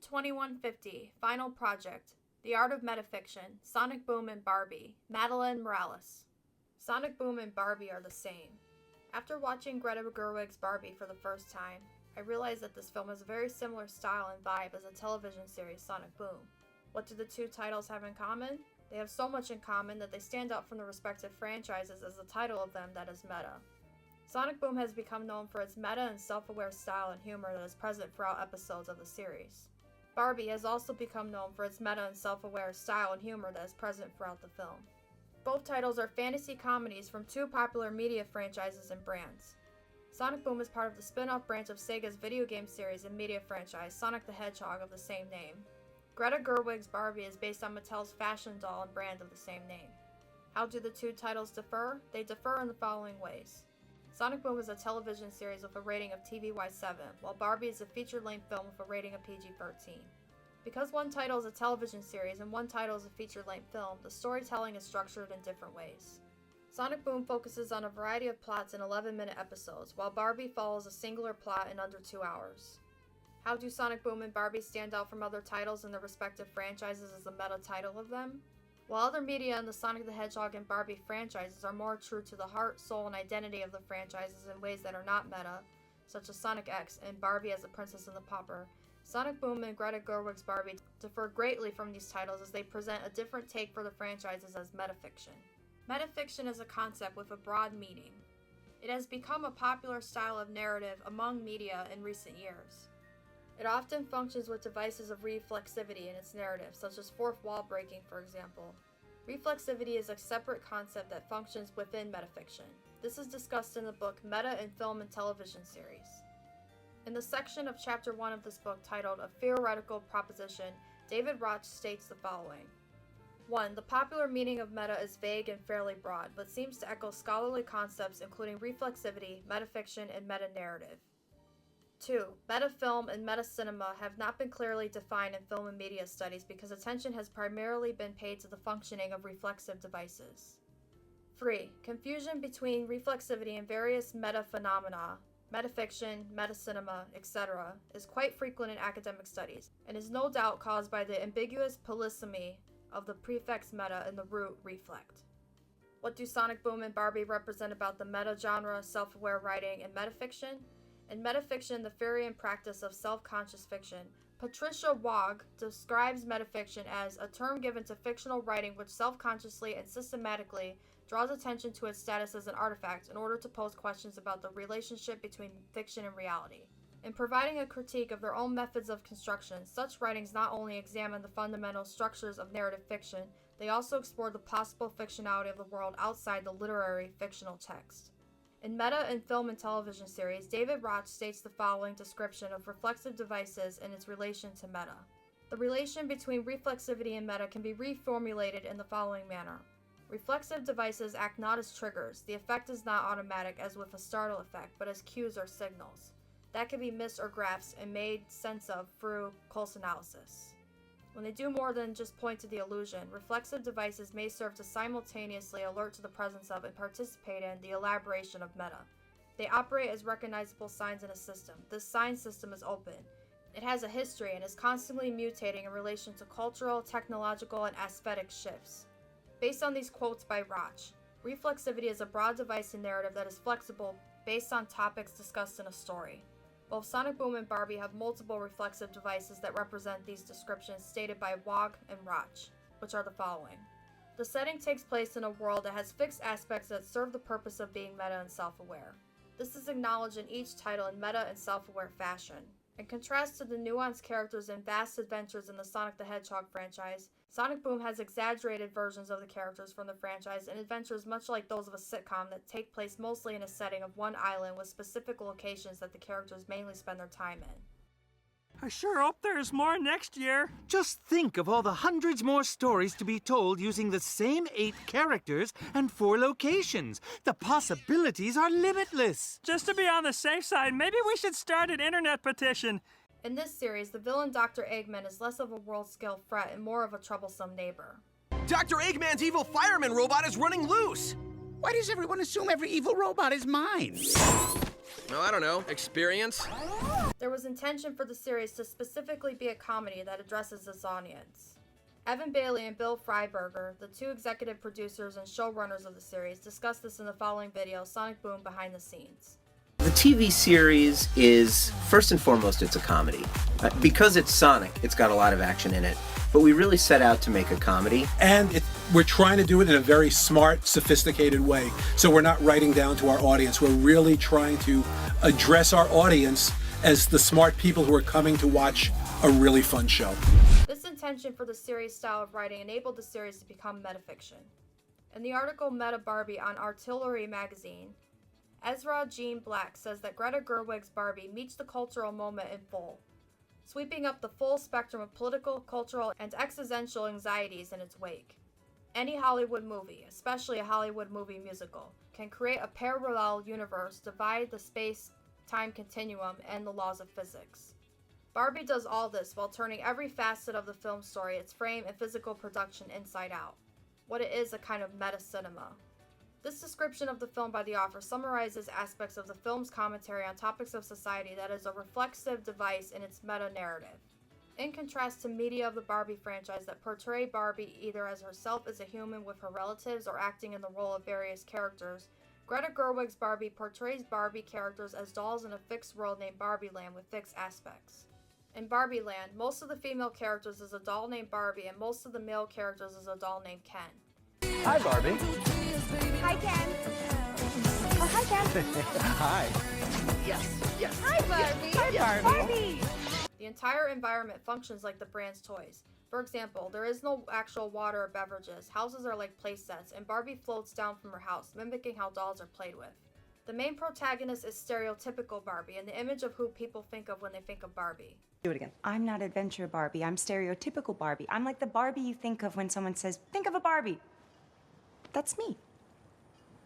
2150, Final Project, The Art of Metafiction, Sonic Boom and Barbie, Madeline Morales. Sonic Boom and Barbie are the same. After watching Greta Gerwig's Barbie for the first time, I realized that this film has a very similar style and vibe as the television series Sonic Boom. What do the two titles have in common? They have so much in common that they stand out from the respective franchises as the title of them that is meta. Sonic Boom has become known for its meta and self-aware style and humor that is present throughout episodes of the series. Barbie has also become known for its meta and self-aware style and humor that is present throughout the film. Both titles are fantasy comedies from two popular media franchises and brands. Sonic Boom is part of the spin-off branch of Sega's video game series and media franchise Sonic the Hedgehog of the same name. Greta Gerwig's Barbie is based on Mattel's fashion doll and brand of the same name. How do the two titles differ? They differ in the following ways. Sonic Boom is a television series with a rating of TVY7, while Barbie is a feature-length film with a rating of PG-13. Because one title is a television series and one title is a feature-length film, the storytelling is structured in different ways. Sonic Boom focuses on a variety of plots in 11-minute episodes, while Barbie follows a singular plot in under 2 hours. How do Sonic Boom and Barbie stand out from other titles in their respective franchises as the meta title of them? While other media in the Sonic the Hedgehog and Barbie franchises are more true to the heart, soul, and identity of the franchises in ways that are not meta, such as Sonic X and Barbie as the Princess and the Pauper, Sonic Boom and Greta Gerwig's Barbie differ greatly from these titles as they present a different take for the franchises as metafiction. Metafiction is a concept with a broad meaning. It has become a popular style of narrative among media in recent years. It often functions with devices of reflexivity in its narrative, such as fourth wall breaking, for example. Reflexivity is a separate concept that functions within metafiction. This is discussed in the book Meta in Film and Television Series. In the section of Chapter 1 of this book titled A Theoretical Proposition, David Roch states the following. 1. The popular meaning of meta is vague and fairly broad, but seems to echo scholarly concepts including reflexivity, metafiction, and meta-narrative. 2. Metafilm and metacinema have not been clearly defined in film and media studies because attention has primarily been paid to the functioning of reflexive devices. 3. Confusion between reflexivity and various meta-phenomena, metafiction, metacinema, etc., is quite frequent in academic studies, and is no doubt caused by the ambiguous polysemy of the prefix meta in the root reflect. What do Sonic Boom and Barbie represent about the meta-genre, self-aware writing, and metafiction? In metafiction, the theory and practice of self-conscious fiction, Patricia Wog describes metafiction as a term given to fictional writing which self-consciously and systematically draws attention to its status as an artifact in order to pose questions about the relationship between fiction and reality. In providing a critique of their own methods of construction, such writings not only examine the fundamental structures of narrative fiction, they also explore the possible fictionality of the world outside the literary fictional text. In Meta in Film and Television Series, David Roch states the following description of reflexive devices and its relation to meta. The relation between reflexivity and meta can be reformulated in the following manner. Reflexive devices act not as triggers. The effect is not automatic as with a startle effect, but as cues or signals that can be missed or grasped and made sense of through close analysis. When they do more than just point to the illusion, reflexive devices may serve to simultaneously alert to the presence of and participate in the elaboration of meta. They operate as recognizable signs in a system. This sign system is open. It has a history and is constantly mutating in relation to cultural, technological, and aesthetic shifts. Based on these quotes by Roch, reflexivity is a broad device in narrative that is flexible based on topics discussed in a story. Both Sonic Boom and Barbie have multiple reflexive devices that represent these descriptions stated by Wog and Roch, which are the following. The setting takes place in a world that has fixed aspects that serve the purpose of being meta and self-aware. This is acknowledged in each title in meta and self-aware fashion. In contrast to the nuanced characters and vast adventures in the Sonic the Hedgehog franchise, Sonic Boom has exaggerated versions of the characters from the franchise and adventures much like those of a sitcom that take place mostly in a setting of one island with specific locations that the characters mainly spend their time in. I sure hope there's more next year. Just think of all the hundreds more stories to be told using the same 8 characters and 4 locations. The possibilities are limitless. Just to be on the safe side, maybe we should start an internet petition. In this series, the villain Dr. Eggman is less of a world-scale threat and more of a troublesome neighbor. Dr. Eggman's evil fireman robot is running loose! Why does everyone assume every evil robot is mine? well, I don't know, experience? There was intention for the series to specifically be a comedy that addresses this audience. Evan Bailey and Bill Freiberger, the two executive producers and showrunners of the series, discussed this in the following video, Sonic Boom Behind the Scenes. The TV series is, first and foremost, it's a comedy. Because it's Sonic, it's got a lot of action in it. But we really set out to make a comedy. And we're trying to do it in a very smart, sophisticated way. So we're not writing down to our audience. We're really trying to address our audience as the smart people who are coming to watch a really fun show. This intention for the series style of writing enabled the series to become metafiction. In the article Meta Barbie on Artillery magazine, Ezra Jean Black says that Greta Gerwig's Barbie meets the cultural moment in full, sweeping up the full spectrum of political, cultural, and existential anxieties in its wake. Any Hollywood movie, especially a Hollywood movie musical, can create a parallel universe, divide the space-time continuum, and the laws of physics. Barbie does all this while turning every facet of the film story, its frame, and physical production inside out. What it is, a kind of meta-cinema. This description of the film by the author summarizes aspects of the film's commentary on topics of society that is a reflexive device in its meta-narrative. In contrast to media of the Barbie franchise that portray Barbie either as herself as a human with her relatives or acting in the role of various characters, Greta Gerwig's Barbie portrays Barbie characters as dolls in a fixed world named Barbie Land with fixed aspects. In Barbie Land, most of the female characters is a doll named Barbie and most of the male characters is a doll named Ken. Hi, Barbie. Hi, Ken. Oh, hi, Ken. Hi. Yes. Hi, Barbie. Hi, Barbie. The entire environment functions like the brand's toys. For example, there is no actual water or beverages, houses are like play sets, and Barbie floats down from her house, mimicking how dolls are played with. The main protagonist is stereotypical Barbie, and the image of who people think of when they think of Barbie. Do it again. I'm not adventure Barbie. I'm stereotypical Barbie. I'm like the Barbie you think of when someone says, think of a Barbie. That's me.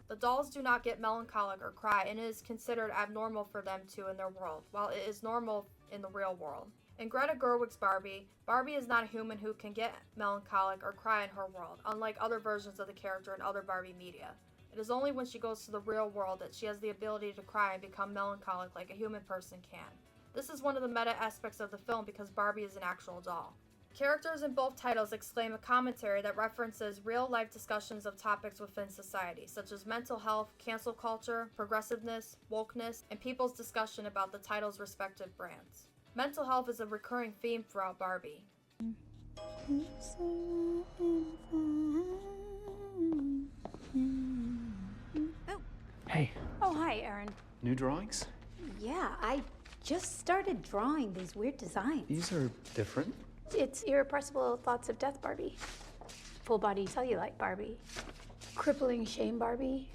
The dolls do not get melancholic or cry, and it is considered abnormal for them to in their world, while it is normal in the real world. In Greta Gerwig's Barbie, Barbie is not a human who can get melancholic or cry in her world, unlike other versions of the character in other Barbie media. It is only when she goes to the real world that she has the ability to cry and become melancholic like a human person can. This is one of the meta aspects of the film because Barbie is an actual doll. Characters in both titles exclaim a commentary that references real-life discussions of topics within society, such as mental health, cancel culture, progressiveness, wokeness, and people's discussion about the title's respective brands. Mental health is a recurring theme throughout Barbie. Hey, Oh, hi, Aaron. new drawings? Yeah, I just started drawing these weird designs. These are different. It's irrepressible thoughts of death Barbie. Full body cellulite Barbie. Crippling shame Barbie.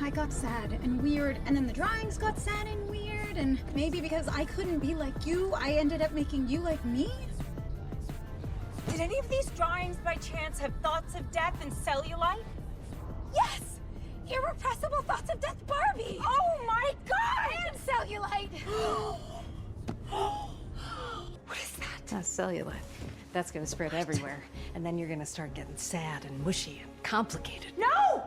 I got sad and weird, and then the drawings got sad and weird, and maybe because I couldn't be like you, I ended up making you like me? Did any of these drawings by chance have thoughts of death and cellulite? Yes! Irrepressible thoughts of death Barbie! Oh my god! And cellulite! What is that? That's cellulite. That's gonna spread everywhere, and then you're gonna start getting sad and mushy and complicated. No!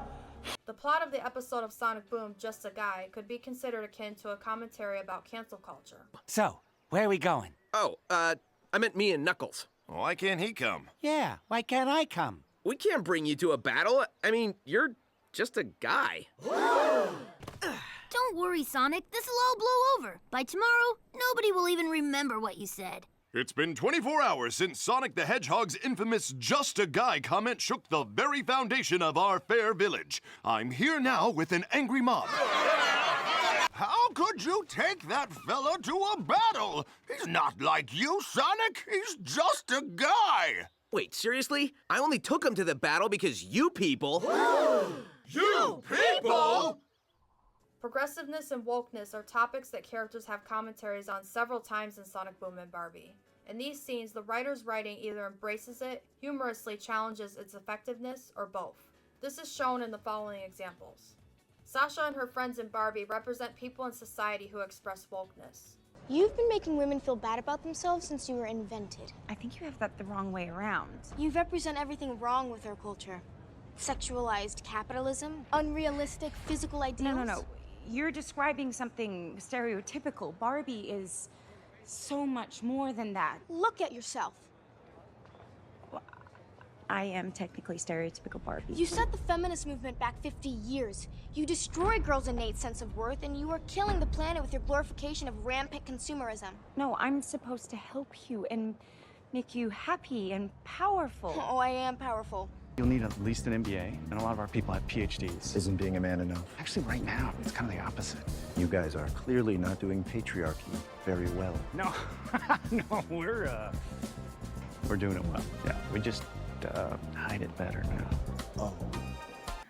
The plot of the episode of Sonic Boom, Just a Guy, could be considered akin to a commentary about cancel culture. So, where are we going? Oh, I meant me and Knuckles. Why can't he come? Yeah, why can't I come? We can't bring you to a battle. I mean, you're just a guy. Don't worry, Sonic. This'll all blow over. By tomorrow, nobody will even remember what you said. It's been 24 hours since Sonic the Hedgehog's infamous "just a guy" comment shook the very foundation of our fair village. I'm here now with an angry mob. How could you take that fella to a battle? He's not like you, Sonic. He's just a guy. Wait, seriously? I only took him to the battle because you people... You people? Progressiveness and wokeness are topics that characters have commentaries on several times in Sonic Boom and Barbie. In these scenes, the writer's writing either embraces it, humorously challenges its effectiveness, or both. This is shown in the following examples. Sasha and her friends in Barbie represent people in society who express wokeness. You've been making women feel bad about themselves since you were invented. I think you have that the wrong way around. You represent everything wrong with our culture. Sexualized capitalism, unrealistic physical ideals. No. you're describing something stereotypical. Barbie is so much more than that. Look at yourself. I am technically stereotypical Barbie. You set the feminist movement back 50 years. You destroy girls' innate sense of worth, and you are killing the planet with your glorification of rampant consumerism. No, I'm supposed to help you and make you happy and powerful. Oh, I am powerful. You'll need at least an MBA, and a lot of our people have PhDs. Isn't being a man enough? Actually, right now, it's kind of the opposite. You guys are clearly not doing patriarchy very well. No, no, we're doing it well. Yeah, we just hide it better now. Oh.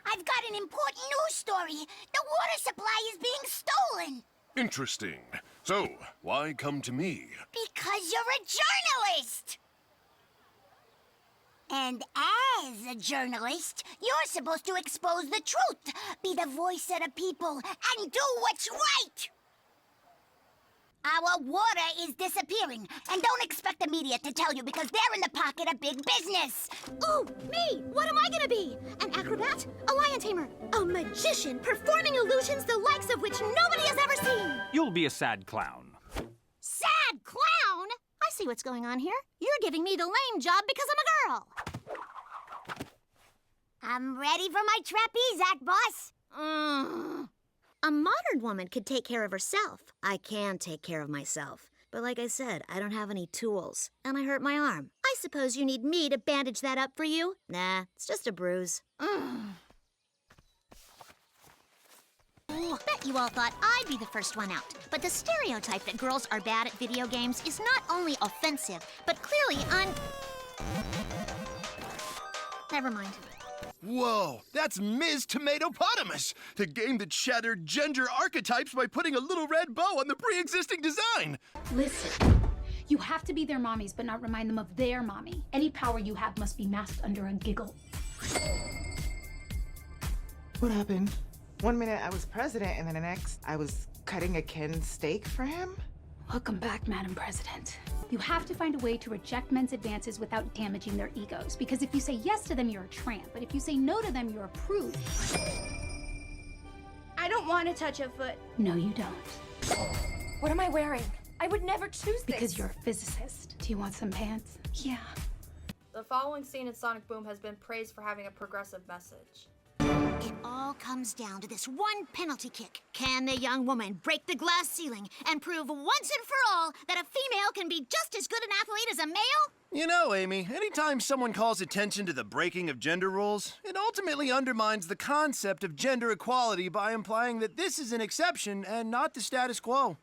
I've got an important news story. The water supply is being stolen. Interesting. So, why come to me? Because you're a journalist. And as a journalist, you're supposed to expose the truth, be the voice of the people, and do what's right. Our water is disappearing, and don't expect the media to tell you because they're in the pocket of big business. Ooh, me! What am I gonna be? An acrobat? A lion tamer? A magician performing illusions the likes of which nobody has ever seen! You'll be a sad clown. Sad clown? I see what's going on here. You're giving me the lame job because I'm a girl. I'm ready for my trapeze act, boss. A modern woman could take care of herself. I can take care of myself. But like I said, I don't have any tools. And I hurt my arm. I suppose you need me to bandage that up for you? Nah, it's just a bruise. Bet you all thought I'd be the first one out. But the stereotype that girls are bad at video games is not only offensive, but clearly Never mind. Whoa, that's Ms. Tomatopotamus, the game that shattered gender archetypes by putting a little red bow on the pre-existing design. Listen, you have to be their mommies, but not remind them of their mommy. Any power you have must be masked under a giggle. What happened? One minute I was president, and then the next I was cutting a Ken steak for him? Welcome back, Madam President. You have to find a way to reject men's advances without damaging their egos. Because if you say yes to them, you're a tramp. But if you say no to them, you're a prude. I don't want to touch a foot. No, you don't. What am I wearing? I would never choose this. Because you're a physicist. Do you want some pants? Yeah. The following scene in Sonic Boom has been praised for having a progressive message. It all comes down to this one penalty kick. Can the young woman break the glass ceiling and prove once and for all that a female can be just as good an athlete as a male? You know, Amy, anytime someone calls attention to the breaking of gender rules, it ultimately undermines the concept of gender equality by implying that this is an exception and not the status quo.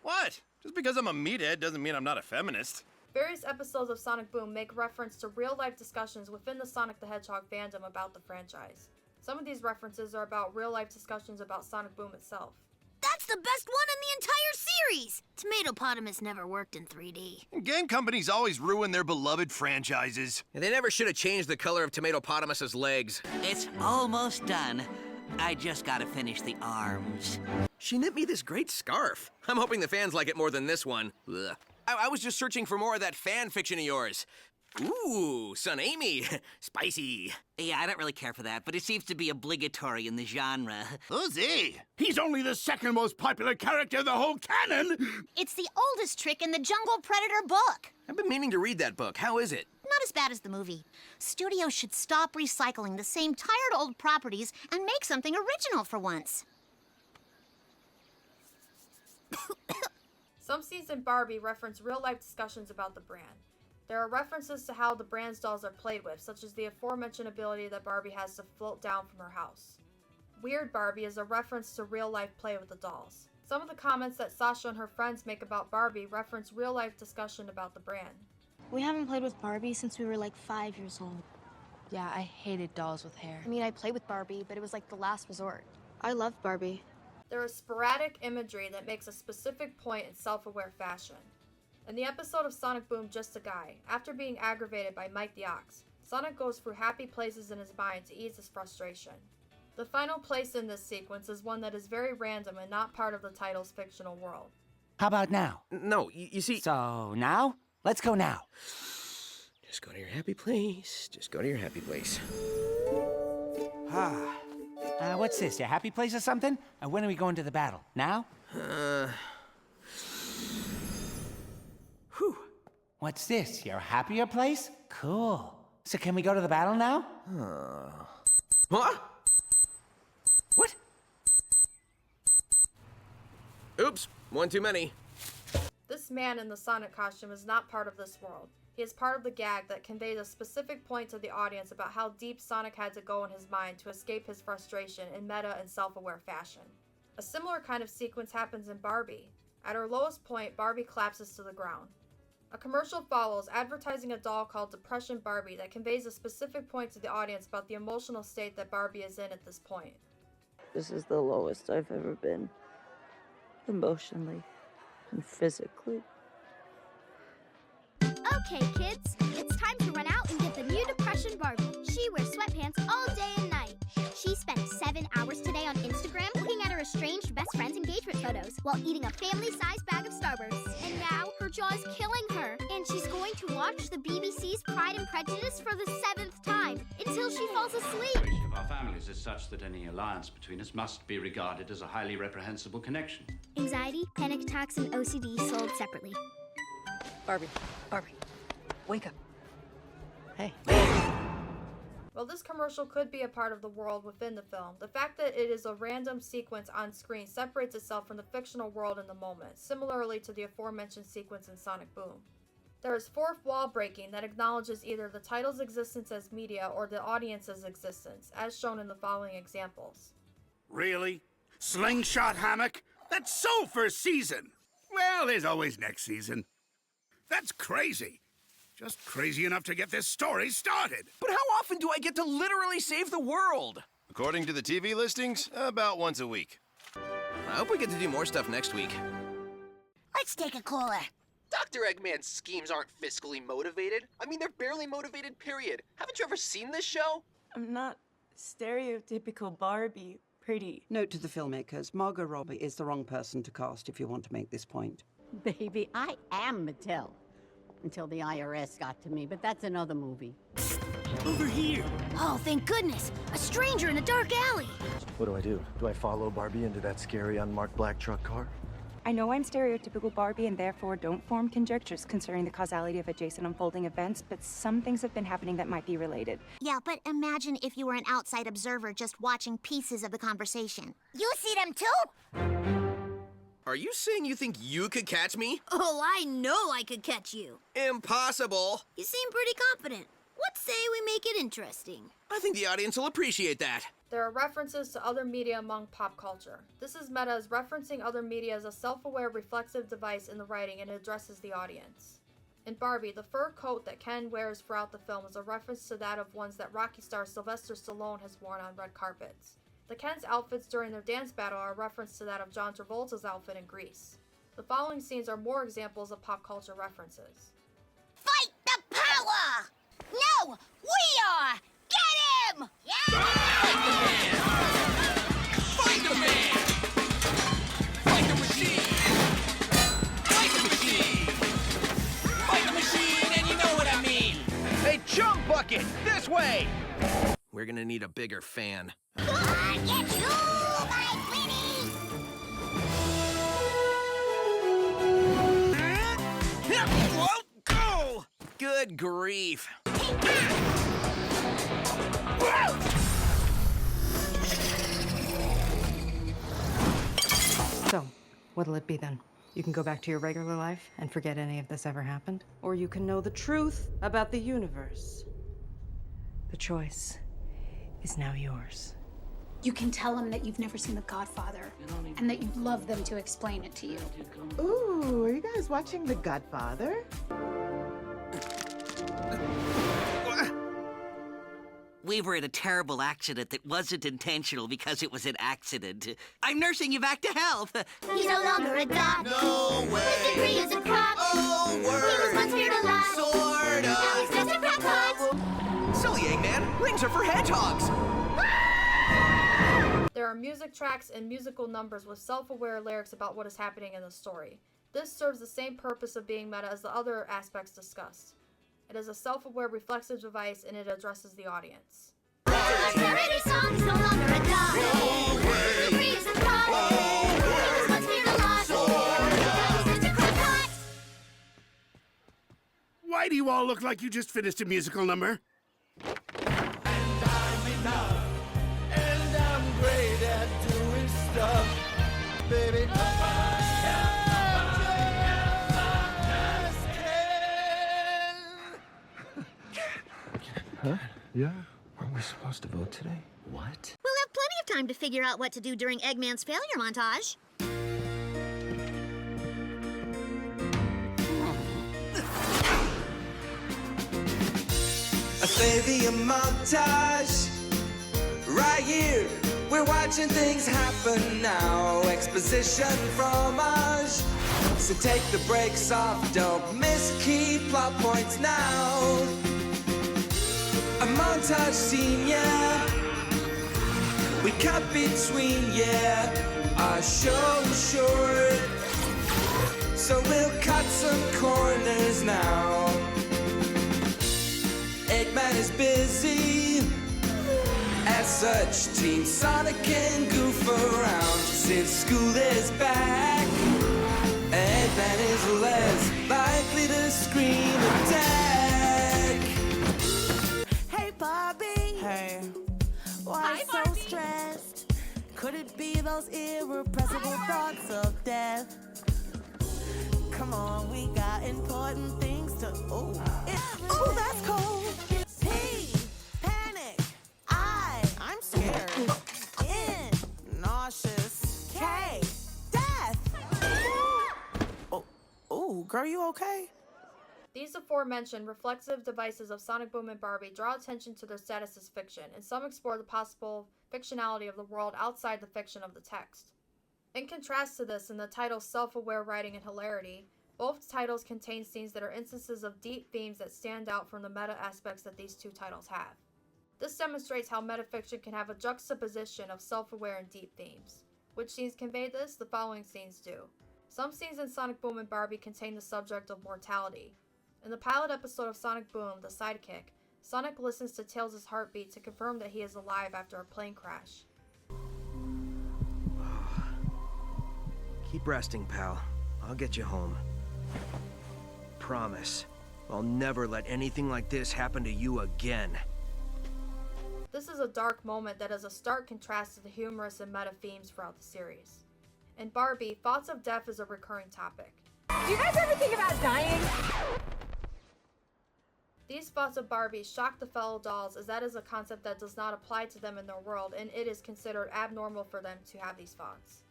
What? Just because I'm a meathead doesn't mean I'm not a feminist. Various episodes of Sonic Boom make reference to real-life discussions within the Sonic the Hedgehog fandom about the franchise. Some of these references are about real-life discussions about Sonic Boom itself. That's the best one in the entire series! Tomatopotamus never worked in 3D. Game companies always ruin their beloved franchises. They never should have changed the color of Tomatopotamus's legs. It's almost done. I just gotta finish the arms. She knit me this great scarf. I'm hoping the fans like it more than this one. Ugh. I was just searching for more of that fan fiction of yours. Ooh, Son Amy. Spicy. Yeah, I don't really care for that, but it seems to be obligatory in the genre. Who's he? He's only the second most popular character in the whole canon! It's the oldest trick in the Jungle Predator book. I've been meaning to read that book. How is it? Not as bad as the movie. Studios should stop recycling the same tired old properties and make something original for once. Some scenes in Barbie reference real-life discussions about the brand. There are references to how the brand's dolls are played with, such as the aforementioned ability that Barbie has to float down from her house. Weird Barbie is a reference to real-life play with the dolls. Some of the comments that Sasha and her friends make about Barbie reference real-life discussion about the brand. We haven't played with Barbie since we were like 5 years old. Yeah, I hated dolls with hair. I mean, I played with Barbie, but it was like the last resort. I loved Barbie. There is sporadic imagery that makes a specific point in self-aware fashion. In the episode of Sonic Boom, Just a Guy, after being aggravated by Mike the Ox, Sonic goes through happy places in his mind to ease his frustration. The final place in this sequence is one that is very random and not part of the title's fictional world. How about now? No, you see... So, now? Let's go now. Just go to your happy place. Just go to your happy place. What's this, your happy place or something? When are we going to the battle? Now? Whew. What's this, your happier place? Cool. So can we go to the battle now? What? What? Oops, one too many. This man in the Sonic costume is not part of this world. He is part of the gag that conveys a specific point to the audience about how deep Sonic had to go in his mind to escape his frustration in meta and self-aware fashion. A similar kind of sequence happens in Barbie. At her lowest point, Barbie collapses to the ground. A commercial follows advertising a doll called Depression Barbie that conveys a specific point to the audience about the emotional state that Barbie is in at this point. This is the lowest I've ever been. Emotionally and physically. Okay, kids, it's time to run out and get the new Depression Barbie. She wears sweatpants all day and night. She spent 7 hours today on Instagram looking at her estranged best friend's engagement photos while eating a family-sized bag of Starbursts. And now her jaw is killing her, and she's going to watch the BBC's Pride and Prejudice for the 7th time until she falls asleep. The situation of our families is such that any alliance between us must be regarded as a highly reprehensible connection. Anxiety, panic attacks, and OCD sold separately. Barbie, wake up. Hey. While this commercial could be a part of the world within the film, the fact that it is a random sequence on screen separates itself from the fictional world in the moment, similarly to the aforementioned sequence in Sonic Boom. There is fourth wall breaking that acknowledges either the title's existence as media or the audience's existence, as shown in the following examples. Really? Slingshot hammock? That's so first season. Well, there's always next season. That's crazy. Just crazy enough to get this story started. But how often do I get to literally save the world? According to the TV listings, about once a week. I hope we get to do more stuff next week. Let's take a caller. Dr. Eggman's schemes aren't fiscally motivated. I mean, they're barely motivated, period. Haven't you ever seen this show? I'm not stereotypical Barbie pretty. Note to the filmmakers, Margot Robbie is the wrong person to cast if you want to make this point. Baby, I am Mattel. Until the IRS got to me, but that's another movie. Over here. Oh, thank goodness. A stranger in a dark alley. What do? Do I follow Barbie into that scary unmarked black truck car? I know I'm stereotypical Barbie and therefore don't form conjectures concerning the causality of adjacent unfolding events, but some things have been happening that might be related. Yeah, but imagine if you were an outside observer just watching pieces of the conversation. You see them too? Are you saying you think you could catch me? Oh, I know I could catch you. Impossible. You seem pretty confident. What say we make it interesting? I think the audience will appreciate that. There are references to other media among pop culture. This is meta as referencing other media as a self-aware reflexive device in the writing and addresses the audience. In Barbie, the fur coat that Ken wears throughout the film is a reference to that of ones that Rocky star Sylvester Stallone has worn on red carpets. The Ken's outfits during their dance battle are a reference to that of John Travolta's outfit in Grease. The following scenes are more examples of pop culture references. Fight the power! No, we are! Get him! Yeah! Fight the man! Fight the machine! Fight the machine! Fight the machine, and you know what I mean! Hey, chum bucket! This way! We're gonna need a bigger fan. Get you, my Winnie! Whoa, go! Good grief. So, what'll it be then? You can go back to your regular life and forget any of this ever happened? Or you can know the truth about the universe. The choice is now yours. You can tell them that you've never seen The Godfather and that you'd love them to explain it to you. Ooh, are you guys watching The Godfather? We were in a terrible accident that wasn't intentional because it was an accident. I'm nursing you back to health. He's no longer a doc. No way. His degree is a crock. Oh, word. He was once feared a lot. Sort of. Now he's just a crackpot. Silly Eggman, rings are for hedgehogs. There are music tracks and musical numbers with self-aware lyrics about what is happening in the story. This serves the same purpose of being meta as the other aspects discussed. It is a self-aware reflexive device and it addresses the audience. Prosperity song is no longer a dog. The breeze and rock. It was once feared a lot. Now it's Mr. Crosscut. Why do you all look like you just finished a musical number? And I'm great at doing stuff, baby. Huh? Yeah? Aren't we supposed to vote today? What? We'll have plenty of time to figure out what to do during Eggman's failure montage. A failure montage. Right here, we're watching things happen now. Exposition fromage. So take the brakes off, don't miss key plot points now. A montage scene, yeah. We cut between, yeah. Our show short, so we'll cut some corners now. Eggman is busy. As such, Team Sonic can goof around since school is back. Eggman is less likely to scream attack. Hey, Barbie. Hey. Why so stressed? Could it be those irrepressible thoughts of death? Come on, we got important things to. Oh, that's cold. P, panic. I'm scared. N, nauseous. K, death. Oh, girl, you okay? These aforementioned reflexive devices of Sonic Boom and Barbie draw attention to their status as fiction, and some explore the possible fictionality of the world outside the fiction of the text. In contrast to this, in the titles Self-Aware Writing and Hilarity, both titles contain scenes that are instances of deep themes that stand out from the meta aspects that these two titles have. This demonstrates how metafiction can have a juxtaposition of self-aware and deep themes. Which scenes convey this? The following scenes do. Some scenes in Sonic Boom and Barbie contain the subject of mortality. In the pilot episode of Sonic Boom, The Sidekick, Sonic listens to Tails' heartbeat to confirm that he is alive after a plane crash. Keep resting, pal. I'll get you home. Promise. I'll never let anything like this happen to you again. This is a dark moment that is a stark contrast to the humorous and meta themes throughout the series. In Barbie, thoughts of death is a recurring topic. Do you guys ever think about dying? These thoughts of Barbie shock the fellow dolls, as that is a concept that does not apply to them in their world, and it is considered abnormal for them to have these thoughts.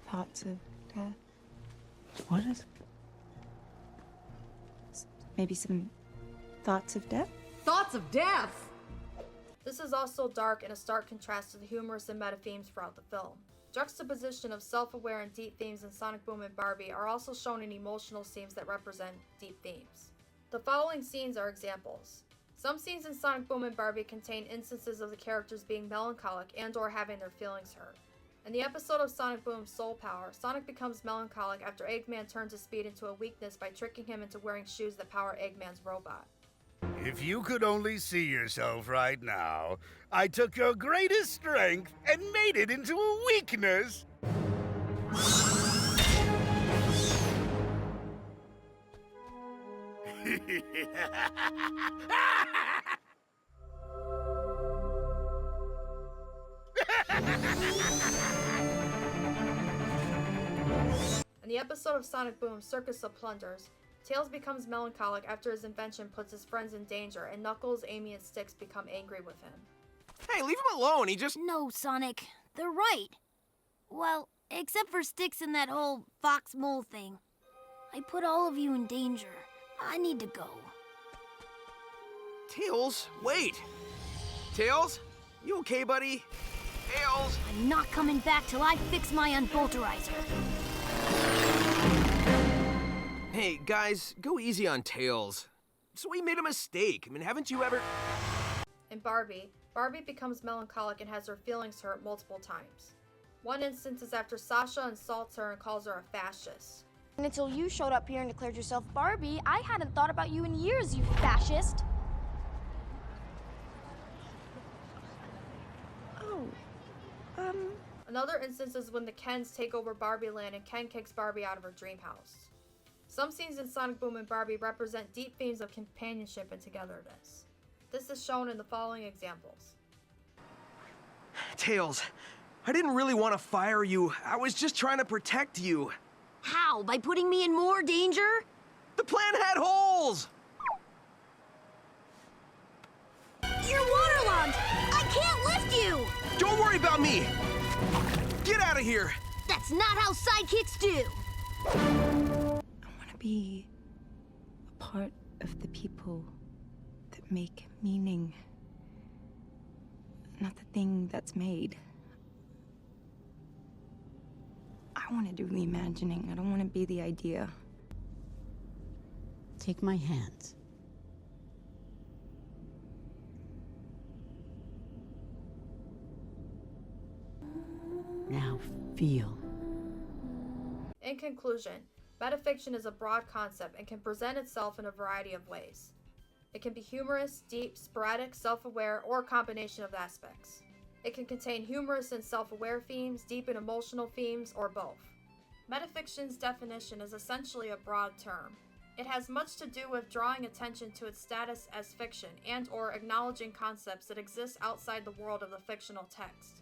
Thoughts of death? What is? Maybe some thoughts of death? Thoughts of death! This is also dark and a stark contrast to the humorous and meta themes throughout the film. Juxtaposition of self-aware and deep themes in Sonic Boom and Barbie are also shown in emotional scenes that represent deep themes. The following scenes are examples. Some scenes in Sonic Boom and Barbie contain instances of the characters being melancholic and/or having their feelings hurt. In the episode of Sonic Boom's Soul Power, Sonic becomes melancholic after Eggman turns his speed into a weakness by tricking him into wearing shoes that power Eggman's robot. If you could only see yourself right now, I took your greatest strength and made it into a weakness. In the episode of Sonic Boom, Circus of Plunders, Tails becomes melancholic after his invention puts his friends in danger, and Knuckles, Amy, and Styx become angry with him. Hey, leave him alone, he just... No, Sonic. They're right. Well, except for Styx and that whole fox mole thing. I put all of you in danger. I need to go. Tails, wait! Tails? You okay, buddy? Tails! I'm not coming back till I fix my unbolterizer. Hey, guys, go easy on Tails. So we made a mistake. I mean, haven't you ever... In Barbie, Barbie becomes melancholic and has her feelings hurt multiple times. One instance is after Sasha insults her and calls her a fascist. And until you showed up here and declared yourself Barbie, I hadn't thought about you in years, you fascist. Another instance is when the Kens take over Barbie Land and Ken kicks Barbie out of her dream house. Some scenes in Sonic Boom and Barbie represent deep themes of companionship and togetherness. This is shown in the following examples. Tails, I didn't really want to fire you. I was just trying to protect you. How? By putting me in more danger? The plan had holes! You're waterlogged! I can't lift you! Don't worry about me! Get out of here! That's not how sidekicks do! I want to be a part of the people that make meaning, not the thing that's made. I want to do the imagining. I don't want to be the idea. Take my hands. Now feel. In conclusion, metafiction is a broad concept and can present itself in a variety of ways. It can be humorous, deep, sporadic, self-aware, or a combination of aspects. It can contain humorous and self-aware themes, deep and emotional themes, or both. Metafiction's definition is essentially a broad term. It has much to do with drawing attention to its status as fiction and/or acknowledging concepts that exist outside the world of the fictional text.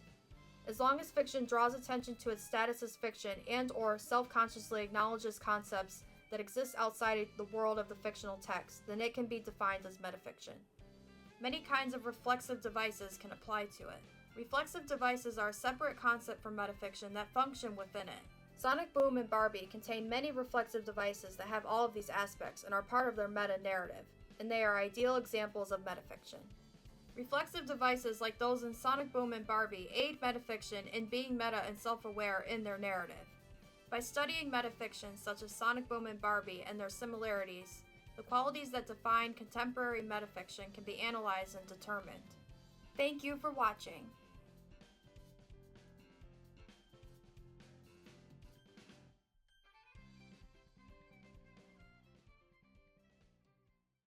As long as fiction draws attention to its status as fiction and/or self-consciously acknowledges concepts that exist outside the world of the fictional text, then it can be defined as metafiction. Many kinds of reflexive devices can apply to it. Reflexive devices are a separate concept from metafiction that function within it. Sonic Boom and Barbie contain many reflexive devices that have all of these aspects and are part of their meta-narrative, and they are ideal examples of metafiction. Reflexive devices like those in Sonic Boom and Barbie aid metafiction in being meta and self-aware in their narrative. By studying metafiction such as Sonic Boom and Barbie and their similarities, the qualities that define contemporary metafiction can be analyzed and determined. Thank you for watching.